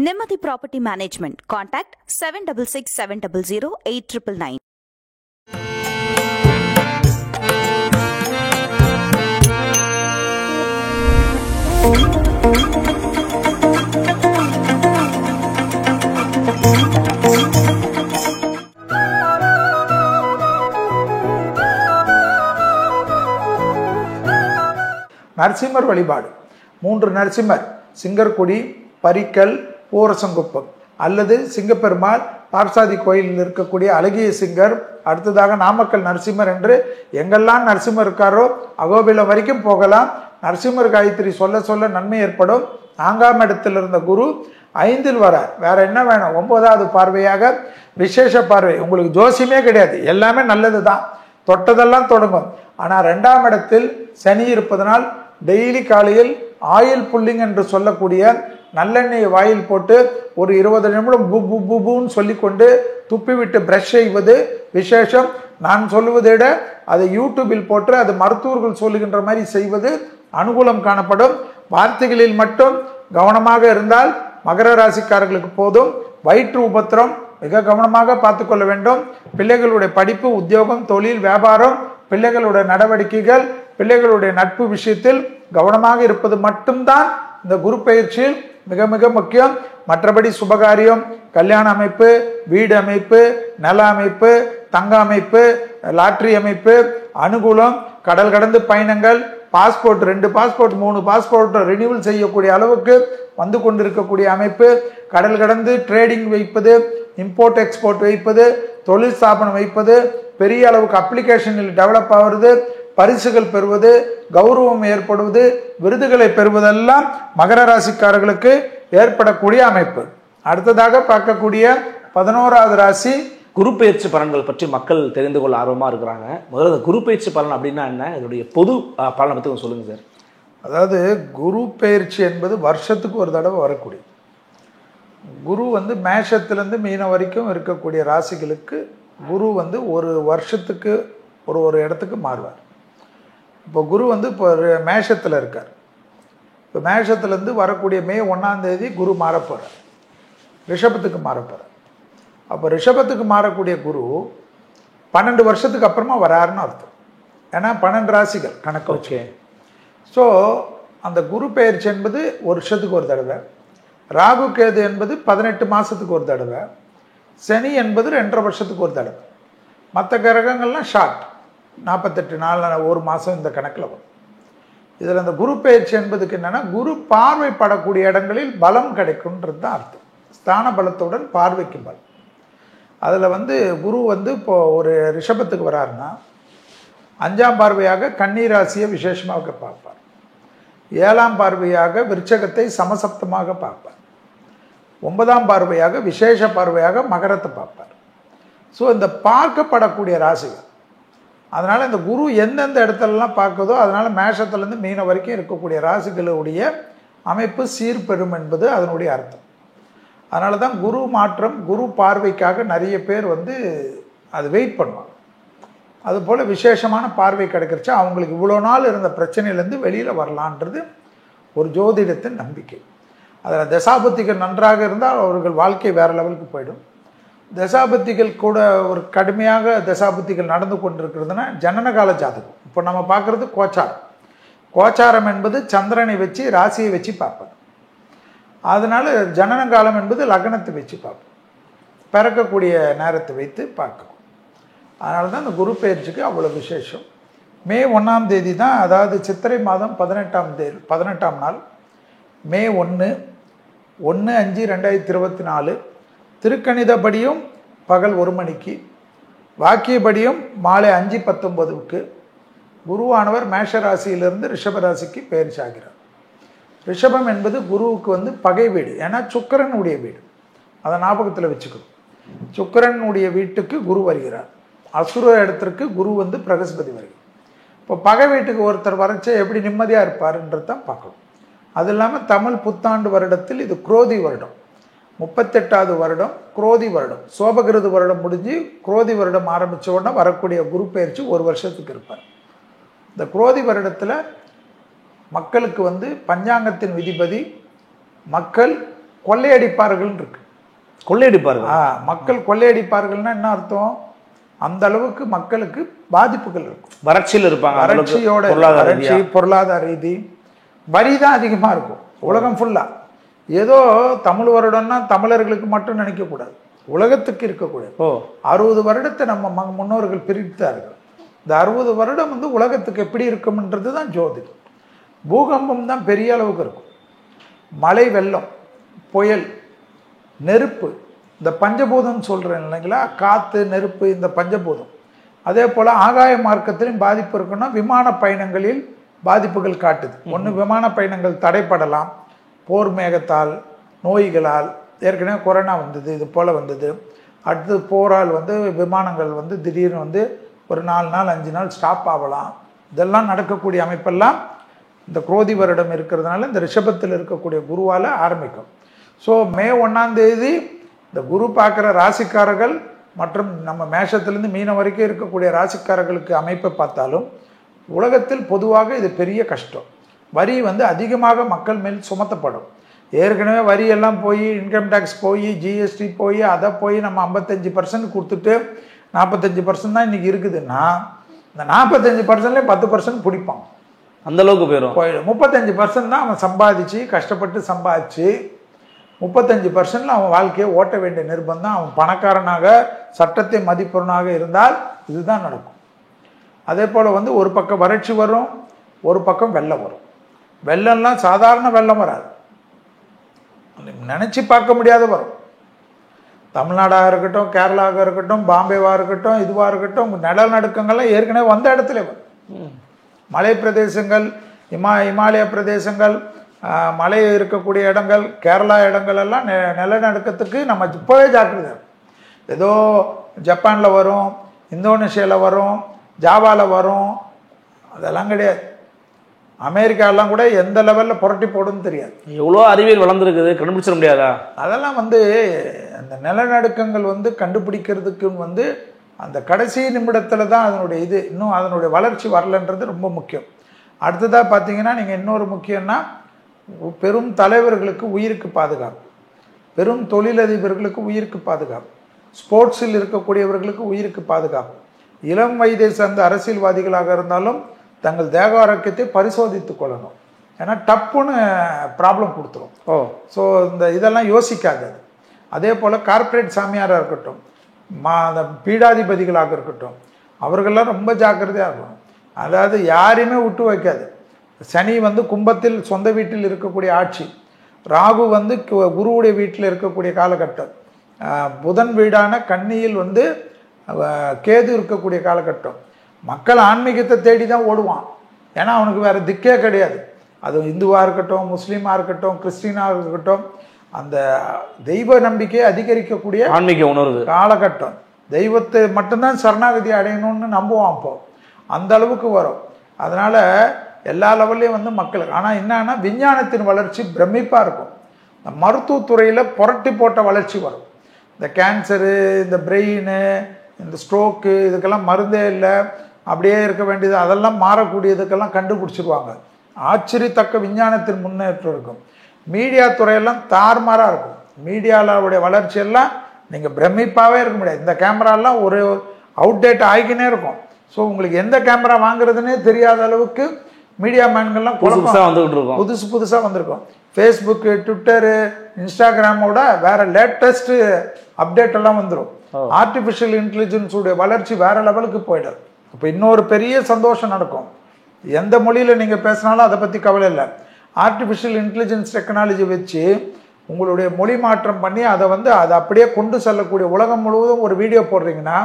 Nirmati Property Management. Contact 7667008999. Narasimhar வழிபாடு. 3 நரசிம்மர், சிங்கர்குடி, பரிக்கல், பூரசங்குப்பம் அல்லது சிங்கப்பெருமாள், பார்சாதி கோயிலில் இருக்கக்கூடிய அழகிய சிங்கர், அடுத்ததாக நாமக்கல் நரசிம்மர் என்று எங்கெல்லாம் நரசிம்மர் இருக்காரோ அகோபிலம் வரைக்கும் போகலாம். நரசிம்மர் காயத்ரி சொல்ல சொல்ல நன்மை ஏற்படும். 4ஆம் இடத்தில் இருந்த குரு 5ல் வரார். வேற என்ன வேணும்? 9வது பார்வையாக விசேஷ பார்வை. உங்களுக்கு ஜோசியமே கிடையாது, எல்லாமே நல்லது தான், தொட்டதெல்லாம் தொடங்கும். ஆனால் 2ஆம் இடத்தில் சனி இருப்பதனால் டெய்லி காலையில் ஆயில் புல்லிங் என்று சொல்லக்கூடிய நல்லெண்ணெய் வாயில் போட்டு ஒரு 20 நிமிடம் புன்னு சொல்லிக்கொண்டு துப்பிவிட்டு பிரஷ் செய்வது விசேஷம். நான் சொல்லுவதை விட அதை யூடியூபில் போட்டு அது மருத்துவர்கள் சொல்லுகின்ற மாதிரி செய்வது அனுகூலம் காணப்படும். வார்த்தைகளில் மட்டும் கவனமாக இருந்தால் மகர ராசிக்காரர்களுக்கு போதும். வயிற்று உபத்திரம் மிக கவனமாக பார்த்துக்கொள்ள வேண்டும். பிள்ளைகளுடைய படிப்பு, உத்தியோகம், தொழில், வியாபாரம், பிள்ளைகளுடைய நடவடிக்கைகள், பிள்ளைகளுடைய நட்பு விஷயத்தில் கவனமாக இருப்பது மட்டும்தான் இந்த குரு பயிற்சியில் மிக மிக முக்கியம். மற்றபடி சுபகாரியம், கல்யாண அமைப்பு, வீடு அமைப்பு, நல அமைப்பு, தங்க அமைப்பு, லாட்ரி அமைப்பு, அனுகூலம், கடல் கடந்து பயணங்கள், பாஸ்போர்ட் 2 பாஸ்போர்ட் 3 பாஸ்போர்ட் ரினியூவல் செய்யக்கூடிய அளவுக்கு வந்து கொண்டிருக்கக்கூடிய அமைப்பு, கடல் கடந்து ட்ரேடிங் வைப்பது, இம்போர்ட் எக்ஸ்போர்ட் வைப்பது, தொழில் ஸ்தாபனம் வைப்பது, பெரிய அளவுக்கு அப்ளிகேஷனில் டெவலப் ஆகிறது, பரிசுகள் பெறுவது, கௌரவம் ஏற்படுவது, விருதுகளை பெறுவதெல்லாம் மகர ராசிக்காரர்களுக்கு ஏற்படக்கூடிய அமைப்பு. அடுத்ததாக பார்க்கக்கூடிய 11வது ராசி குரு பயிற்சி பலன்கள் பற்றி மக்கள் தெரிந்து கொள்ள ஆர்வமாக இருக்கிறாங்க. முதல்ல குரு பயிற்சி பலன் அப்படின்னா என்ன, இதனுடைய பொது பலனை பற்றி கொஞ்சம் சொல்லுங்கள் சார். அதாவது குரு பயிற்சி என்பது வருஷத்துக்கு ஒரு தடவை வரக்கூடிய குரு மேஷத்திலேருந்து மீனம் வரைக்கும் இருக்கக்கூடிய ராசிகளுக்கு குரு ஒரு வருஷத்துக்கு ஒரு இடத்துக்கு மாறுவார். இப்போ குரு இப்போ மேஷத்தில் இருக்கார். இப்போ மேஷத்துலேருந்து வரக்கூடிய மே 1ஆம் தேதி குரு மாறப்போகிறார், ரிஷபத்துக்கு மாறப்போகிறார். அப்போ ரிஷபத்துக்கு மாறக்கூடிய குரு 12 வருஷத்துக்கு அப்புறமா வராருன்னு அர்த்தம். ஏன்னா 12 ராசிகள் கணக்கு வச்சு. ஸோ அந்த குரு பெயர்ச்சி என்பது ஒரு வருஷத்துக்கு ஒரு தடவை, ராகு கேது என்பது 18 மாதத்துக்கு ஒரு தடவை, சனி என்பது 2.5 வருஷத்துக்கு ஒரு தடவை. மற்ற கிரகங்கள்லாம் ஷார்ட் 48 நாள், 1 மாதம் இந்த கணக்கில் வரும். இதில் அந்த குரு பெயர்ச்சி என்பதுக்கு என்னென்னா, குரு பார்வைப்படக்கூடிய இடங்களில் பலம் கிடைக்கும்ன்றது தான் அர்த்தம். ஸ்தான பலத்துடன் பார்வைக்கு பலம். அதில் குரு இப்போ ஒரு ரிஷபத்துக்கு வராருன்னா 5ஆம் பார்வையாக கன்னி ராசியை விசேஷமாக பார்ப்பார். 7ஆம் பார்வையாக விருச்சகத்தை சமசப்தமாக பார்ப்பார். 9ஆம் பார்வையாக விசேஷ பார்வையாக மகரத்தை பார்ப்பார். ஸோ இந்த பார்க்கப்படக்கூடிய ராசிகள், அதனால் இந்த குரு எந்தெந்த இடத்துலலாம் பார்க்குதோ அதனால் மேஷத்துலேருந்து மீனம் வரைக்கும் இருக்கக்கூடிய ராசிகளுடைய அமைப்பு சீர்பெறும் என்பது அதனுடைய அர்த்தம். அதனால தான் குரு மாற்றம், குரு பார்வைக்காக நிறைய பேர் அது வெயிட் பண்ணுவாங்க. அதுபோல் விசேஷமான பார்வை கிடைக்கிறச்சா அவங்களுக்கு இவ்வளோ நாள் இருந்த பிரச்சனையிலேருந்து வெளியில் வரலான்றது ஒரு ஜோதிடத்தின் நம்பிக்கை. அதில் தசாபத்திகள் நன்றாக இருந்தால் அவர்கள் வாழ்க்கை வேறு லெவலுக்கு போயிடும். தசாபத்திகள் கூட ஒரு கடுமையாக தசாபத்திகள் நடந்து கொண்டிருக்கிறதுனா ஜனனகால ஜாதகம். இப்போ நம்ம பார்க்குறது கோச்சாரம். கோச்சாரம் என்பது சந்திரனை வச்சு ராசியை வச்சு பார்ப்பது. அதனால் ஜனனகாலம் என்பது லக்னத்தை வச்சு பார்ப்போம், பிறக்கக்கூடிய நேரத்தை வைத்து பார்க்கணும். அதனால தான் இந்த குரு பெயர்ச்சிக்கு அவ்வளோ விசேஷம். மே 1ஆம் தேதி தான், அதாவது சித்திரை மாதம் 18ஆம் நாள், மே 1/5/2024 திருக்கணிதப்படியும் பகல் 1 மணிக்கு, வாக்கியப்படியும் மாலை 5:19க்கு குருவானவர் மேஷ ராசியிலிருந்து ரிஷபராசிக்கு பெயர்ச்சி ஆகிறார். ரிஷபம் என்பது குருவுக்கு பகை வீடு, ஏன்னா சுக்கிரனுடைய வீடு. அதை ஞாபகத்தில் வச்சுக்கணும். சுக்கிரனுடைய வீட்டுக்கு குரு வருகிறார். அசுர இடத்திற்கு குரு பிரகஸ்பதி வருகிறார். இப்போ பகை வீட்டுக்கு ஒருத்தர் வரைச்சா எப்படி நிம்மதியாக இருப்பாருன்றது தான் பார்க்கணும். அது இல்லாமல் தமிழ் புத்தாண்டு வருடத்தில் இது குரோதி வருடம், 38வது வருடம் குரோதி வருடம். சோபகிருது வருடம் முடிஞ்சு குரோதி வருடம் ஆரம்பித்த உடனே வரக்கூடிய குரு பெயர்ச்சி 1 வருஷத்துக்கு இருப்பார். இந்த குரோதி வருடத்தில் மக்களுக்கு பஞ்சாங்கத்தின் விதிபதி, மக்கள் கொள்ளையடிப்பார்கள் இருக்கு. கொள்ளையடிப்பார்கள். மக்கள் கொள்ளையடிப்பார்கள்னா என்ன அர்த்தம்? அந்த அளவுக்கு மக்களுக்கு பாதிப்புகள் இருக்கும். வறட்சியில் இருப்பாங்க. வறட்சியோட வறட்சி, பொருளாதார ரீதி, வரி தான் அதிகமாக இருக்கும் உலகம் ஃபுல்லாக. ஏதோ தமிழ் வருடம்னா தமிழர்களுக்கு மட்டும் நினைக்கக்கூடாது, உலகத்துக்கு இருக்கக்கூடாது. 60 வருடத்தை நம்ம முன்னோர்கள் பிரித்தார்கள். இந்த 60 வருடம் வந்து உலகத்துக்கு எப்படி இருக்கும்ன்றது தான் ஜோதிடம். பூகம்பம் தான் பெரிய அளவுக்கு இருக்கும். மழை, வெள்ளம், புயல், நெருப்பு, இந்த பஞ்சபூதம் சொல்கிறேன் இல்லைங்களா, காற்று, நெருப்பு, இந்த பஞ்சபூதம். அதே போல் ஆகாய மார்க்கத்திலும் பாதிப்பு இருக்குன்னா விமான பயணங்களில் பாதிப்புகள் காட்டுது. ஒன்று, விமான பயணங்கள் தடைப்படலாம், போர் மேகத்தால், நோய்களால். ஏற்கனவே கொரோனா வந்தது, இது போல் வந்தது. அடுத்து போரால் வந்து விமானங்கள் வந்து திடீர்னு வந்து ஒரு 4 நாள் 5 நாள் ஸ்டாப் ஆகலாம். இதெல்லாம் நடக்கக்கூடிய அமைப்பெல்லாம் இந்த குரோதி வருடம் இருக்கிறதுனால இந்த ரிஷபத்தில் இருக்கக்கூடிய குருவால் ஆரம்பிக்கும். ஸோ மே 1ஆம் தேதி இந்த குரு பார்க்குற ராசிக்காரர்கள் மற்றும் நம்ம மேஷத்துலேருந்து மீனம் வரைக்கும் இருக்கக்கூடிய ராசிக்காரர்களுக்கு அமைப்பை பார்த்தாலும் உலகத்தில் பொதுவாக இது பெரிய கஷ்டம். வரி வந்து அதிகமாக மக்கள் மேல் சுமத்தப்படும். ஏற்கனவே வரி எல்லாம் போய், இன்கம் டேக்ஸ் போய், ஜிஎஸ்டி போய், அதை போய் நம்ம 55% கொடுத்துட்டு 45% தான் இன்றைக்கி இருக்குதுன்னா இந்த 45%லேயே 10% பிடிப்பான். அந்தளவுக்கு போயிடும். 35% தான் அவன் சம்பாதிச்சு, கஷ்டப்பட்டு சம்பாதிச்சு 35%ல் அவன் வாழ்க்கையை ஓட்ட வேண்டிய நிர்பந்தம். அவன் பணக்காரனாக, சட்டத்தை மதிப்பவனாக இருந்தால் இதுதான் நடக்கும். அதே போல் வந்து ஒரு பக்கம் வறட்சி வரும், ஒரு பக்கம் வெள்ளம் வரும். வெள்ளம்லாம் சாதாரண வெள்ளம் வராது, நினச்சி பார்க்க முடியாத வரும். தமிழ்நாடாக இருக்கட்டும், கேரளாவாக இருக்கட்டும், பாம்பேவாக இருக்கட்டும், இதுவாக இருக்கட்டும், நிலநடுக்கங்கள்லாம் ஏற்கனவே வந்த இடத்துல வரும். மலை பிரதேசங்கள், இமாலய பிரதேசங்கள், மலை இருக்கக்கூடிய இடங்கள், கேரளா இடங்கள் எல்லாம் நிலநடுக்கத்துக்கு நம்ம இப்போவே ஜாக்கிரதை. ஏதோ ஜப்பானில் வரும், இந்தோனேஷியாவில் வரும், ஜாவாவில் வரும், அதெல்லாம் கிடையாது. அமெரிக்காலாம் கூட எந்த லெவலில் புரட்டி போடுன்னு தெரியாது. எவ்வளோ அறிவியல் வளர்ந்துருக்குது, கண்டுபிடிச்சிட முடியாதா? அதெல்லாம் வந்து அந்த நிலநடுக்கங்கள் வந்து கண்டுபிடிக்கிறதுக்கு வந்து அந்த கடைசி நிமிடத்தில் தான் அதனுடைய இது, இன்னும் அதனுடைய வளர்ச்சி வரலன்றது ரொம்ப முக்கியம். அடுத்ததாக பார்த்தீங்கன்னா நீங்கள் இன்னொரு முக்கியம்னா பெரும் தலைவர்களுக்கு உயிருக்கு பாதுகாப்பு, பெரும் தொழிலதிபர்களுக்கு உயிருக்கு பாதுகாப்பு, ஸ்போர்ட்ஸில் இருக்கக்கூடியவர்களுக்கு உயிருக்கு பாதுகாப்பு, இளம் வயதை சார்ந்த அரசியல்வாதிகளாக இருந்தாலும் தங்கள் தேக ஆரோக்கியத்தை பரிசோதித்து கொள்ளணும். ஏன்னா டப்புன்னு ப்ராப்ளம் கொடுத்துரும். ஸோ இந்த இதெல்லாம் யோசிக்காது. அதே போல் கார்ப்பரேட் சாமியாராக இருக்கட்டும், அந்த பீடாதிபதிகளாக இருக்கட்டும், அவர்கள்லாம் ரொம்ப ஜாக்கிரதையாக இருக்கணும். அதாவது யாரையுமே விட்டு வைக்காது. சனி வந்து கும்பத்தில் சொந்த வீட்டில் இருக்கக்கூடிய ஆட்சி, ராகு வந்து குருவுடைய வீட்டில் இருக்கக்கூடிய காலகட்டம், புதன் வீடான கன்னியில் வந்து கேது இருக்கக்கூடிய காலகட்டம். மக்கள் ஆன்மீகத்தை தேடி தான் ஓடுவான். ஏன்னா அவனுக்கு வேறு திக்கே கிடையாது. அது இந்துவாக இருக்கட்டும், முஸ்லீமாக இருக்கட்டும், கிறிஸ்டினாக இருக்கட்டும், அந்த தெய்வ நம்பிக்கையை அதிகரிக்கக்கூடிய ஆன்மீக உணர்வு காலகட்டம். தெய்வத்தை மட்டும்தான் சரணாகதி அடையணும்னு நம்புவான். அப்போ அந்த அளவுக்கு வரும். அதனால் எல்லா லெவல்லையும் வந்து மக்களுக்கு. ஆனால் என்னன்னா விஞ்ஞானத்தின் வளர்ச்சி பிரமிப்பாக இருக்கும். இந்த மருத்துவத்துறையில் புரட்டி போட்ட வளர்ச்சி வரும். இந்த கேன்சரு, இந்த பிரெயின், இந்த ஸ்ட்ரோக்கு, இதுக்கெல்லாம் மருந்தே இல்லை, அப்படியே இருக்க வேண்டியது, அதெல்லாம் மாறக்கூடியதுக்கெல்லாம் கண்டுபிடிச்சிருவாங்க. ஆச்சரியத்தக்க விஞ்ஞானத்தின் முன்னேற்றம் இருக்கும். மீடியா துறையெல்லாம் தாறுமாறாக இருக்கும். மீடியாவுடைய வளர்ச்சியெல்லாம் நீங்கள் பிரமிப்பாகவே இருக்க முடியாது. இந்த கேமராலாம் ஒரு அவுட்டேட் ஆகிக்கினே இருக்கும். ஸோ உங்களுக்கு எந்த கேமரா வாங்குறதுனே தெரியாத அளவுக்கு மீடியா மேன்கள்லாம் புதுசாக வந்திருக்கும். ஃபேஸ்புக்கு, ட்விட்டரு, இன்ஸ்டாகிராமோட வேற லேட்டஸ்ட் அப்டேட் எல்லாம் வந்துடும். ஆர்டிஃபிஷியல் இன்டெலிஜென்ஸுடைய வளர்ச்சி வேற லெவலுக்கு போயிடும். இப்போ இன்னொரு பெரிய சந்தோஷம் நடக்கும். எந்த மொழியில் நீங்கள் பேசினாலும் அதை பற்றி கவலை இல்லை. ஆர்டிஃபிஷியல் இன்டெலிஜென்ஸ் டெக்னாலஜி வச்சு உங்களுடைய மொழி மாற்றம் பண்ணி அதை வந்து அதை அப்படியே கொண்டு செல்லக்கூடிய, உலகம் முழுவதும் ஒரு வீடியோ போடுறீங்கன்னா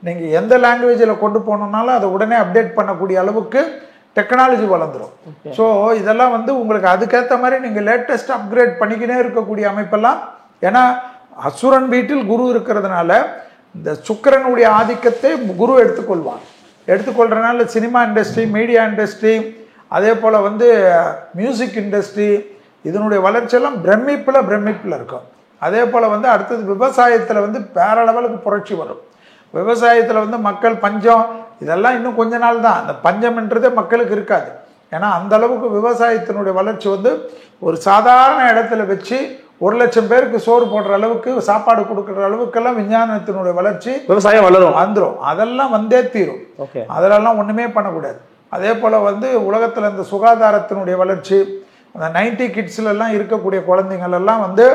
நீங்கள் எந்த லாங்குவேஜில் கொண்டு போனோம்னாலும் அதை உடனே அப்டேட் பண்ணக்கூடிய அளவுக்கு டெக்னாலஜி வளர்ந்துடும். ஸோ இதெல்லாம் வந்து உங்களுக்கு அதுக்கேற்ற மாதிரி நீங்கள் லேட்டஸ்ட் அப்கிரேட் பண்ணிக்கினே இருக்கக்கூடிய அமைப்பெல்லாம். ஏன்னா அசுரன் வீட்டில் குரு இருக்கிறதுனால இந்த சுக்கிரனுடைய ஆதிக்கத்தை குரு எடுத்துக்கொள்றதுனால சினிமா இண்டஸ்ட்ரி, மீடியா இண்டஸ்ட்ரி, அதே போல் வந்து மியூசிக் இண்டஸ்ட்ரி, இதனுடைய வளர்ச்சியெல்லாம் பிரமிப்பில் இருக்கும். அதே போல் வந்து அடுத்தது விவசாயத்தில் வந்து வேற லெவலுக்கு புரட்சி வரும். விவசாயத்தில் வந்து மக்கள் பஞ்சம், இதெல்லாம் இன்னும் கொஞ்ச நாள் தான். அந்த பஞ்சம்ன்றதே மக்களுக்கு இருக்காது. ஏன்னா அந்த அளவுக்கு விவசாயத்தினுடைய வளர்ச்சி வந்து ஒரு சாதாரண இடத்துல வச்சு 1,00,000 பேருக்கு சோறு போடுற அளவுக்கு, சாப்பாடு கொடுக்குற அளவுக்கெல்லாம் விஞ்ஞானத்தினுடைய வளர்ச்சி, விவசாயம் வளரும், வந்துடும். அதெல்லாம் வந்தே தீரும். அதெல்லாம் ஒண்ணுமே பண்ணக்கூடாது. அதே போல வந்து உலகத்துல இந்த சுகாதாரத்தினுடைய வளர்ச்சி, அந்த 90 கிட்ஸ்ல எல்லாம் இருக்கக்கூடிய குழந்தைகள் எல்லாம் வந்து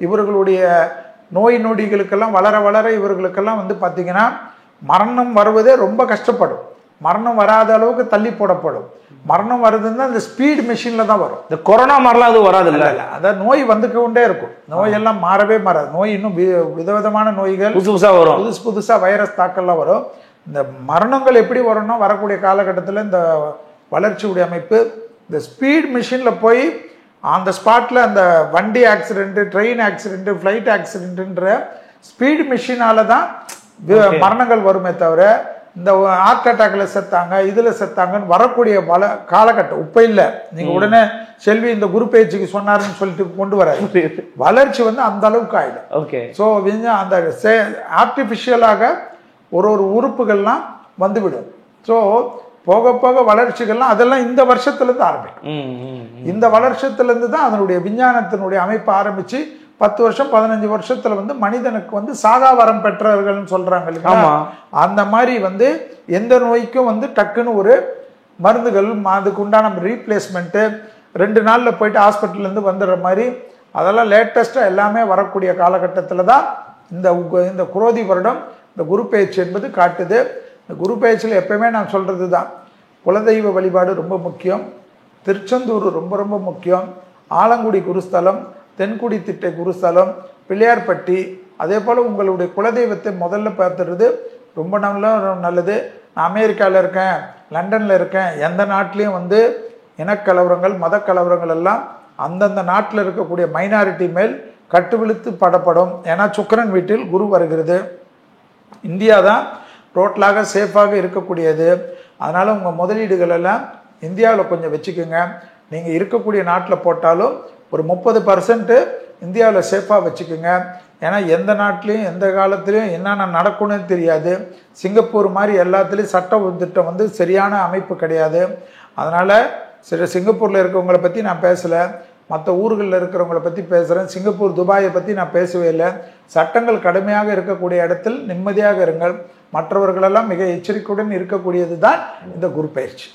இவர்களுடைய நோய் நொடிகளுக்கெல்லாம் வளர வளர இவர்களுக்கெல்லாம் வந்து பார்த்தீங்கன்னா மரணம் வருவதே ரொம்ப கஷ்டப்படும். மரணம் வராத அளவுக்கு தள்ளி போடப்படும். மரணம் வருதுன்னா இந்த ஸ்பீட் மெஷின்ல தான் வரும். இந்த கொரோனா மாதிரிலாம் அது வராது இல்லை? அதான் நோய் வந்துக்க கொண்டே இருக்கும். நோயெல்லாம் மாறவே மாறாது. நோய் இன்னும் விதவிதமான நோய்கள் புதுசாக வரும். புதுசா வைரஸ் தாக்கல்லாம் வரும். இந்த மரணங்கள் எப்படி வரும்னா வரக்கூடிய காலகட்டத்தில் இந்த வளர்ச்சியுடைய அமைப்பு இந்த ஸ்பீட் மிஷின்ல போய் அந்த ஸ்பாட்ல அந்த வண்டி ஆக்சிடென்ட், ட்ரெயின் ஆக்சிடென்ட், ஃப்ளைட் ஆக்சிடென்ட்ன்ற ஸ்பீட் மிஷினால தான் மரணங்கள் வருமே தவிர இந்த ஹார்ட் அட்டாக்ல செத்தாங்க, இதுல செத்தாங்கன்னு வரக்கூடிய காலகட்டம் இப்ப இல்ல. நீங்க உடனே செல்வி இந்த குரு பேச்சுக்கு சொன்னாருன்னு சொல்லிட்டு கொண்டு வராது. வளர்ச்சி வந்து அந்த அளவுக்கு ஆயிடும். ஸோ அந்த ஆர்டிபிஷியலாக ஒரு உறுப்புகள்லாம் வந்துவிடும். ஸோ போக போக வளர்ச்சிகள்லாம் அதெல்லாம் இந்த வருஷத்துல இருந்து ஆரம்பிக்கும். இந்த வருஷத்துல தான் அதனுடைய விஞ்ஞானத்தினுடைய அமைப்பு ஆரம்பிச்சு 10 வருஷம் 15 வருஷத்துல வந்து மனிதனுக்கு வந்து சாகா வரம் பெற்றவர்கள்னு சொல்றாங்க இல்லையா? அந்த மாதிரி வந்து எந்த நோய்க்கும் வந்து டக்குன்னு ஒரு மருந்துகள், அதுக்கு உண்டான ரீப்ளேஸ்மெண்ட் 2 நாள்ல போயிட்டு ஹாஸ்பிட்டல்ல இருந்து வந்துடுற மாதிரி அதெல்லாம் லேட்டஸ்டா எல்லாமே வரக்கூடிய காலகட்டத்தில் தான் இந்த குரோதி வருடம் இந்த குரு பெயர்ச்சி என்பது காட்டுது. இந்த குரு பெயர்ச்சியில் எப்பயுமே நான் சொல்றது தான், குலதெய்வ வழிபாடு ரொம்ப முக்கியம். திருச்செந்தூர் ரொம்ப ரொம்ப முக்கியம். ஆலங்குடி குருஸ்தலம், தென்குடி திட்டை குருஸ்தலம், பிள்ளையார்பட்டி, அதே போல் உங்களுடைய குலதெய்வத்தை முதல்ல பார்த்துறது ரொம்ப நல்லது. நான் அமெரிக்காவில் இருக்கேன், லண்டனில் இருக்கேன், எந்த நாட்டிலையும் வந்து இனக்கலவரங்கள், மத கலவரங்கள் எல்லாம் அந்தந்த நாட்டில் இருக்கக்கூடிய மைனாரிட்டி மேல் கட்டுவிழுத்து படப்படும். ஏன்னா சுக்கிரன் வீட்டில் குரு வருகிறது. இந்தியா தான் டோட்டலாக சேஃபாக இருக்கக்கூடியது. அதனால் உங்கள் முதலீடுகள் எல்லாம் இந்தியாவில் கொஞ்சம் வச்சுக்கோங்க. நீங்கள் இருக்கக்கூடிய நாட்டில் போட்டாலும் ஒரு 30% இந்தியாவில் சேஃபாக வச்சுக்கோங்க. ஏன்னா எந்த நாட்டிலையும் எந்த காலத்துலையும் என்னென்ன நடக்கும்னு தெரியாது. சிங்கப்பூர் மாதிரி எல்லாத்துலேயும் சட்ட திட்டம் வந்து சரியான அமைப்பு கிடையாது. அதனால் சிங்கப்பூரில் இருக்கவங்களை பற்றி நான் பேசலை, மற்ற ஊர்களில் இருக்கிறவங்கள பற்றி பேசுகிறேன். சிங்கப்பூர், துபாயை பற்றி நான் பேசவே இல்லை. சட்டங்கள் கடுமையாக இருக்கக்கூடிய இடத்தில் நிம்மதியாக இருங்கள். மற்றவர்களெல்லாம் மிக எச்சரிக்கையுடன் இருக்கக்கூடியது தான் இந்த குரு பயிற்சி.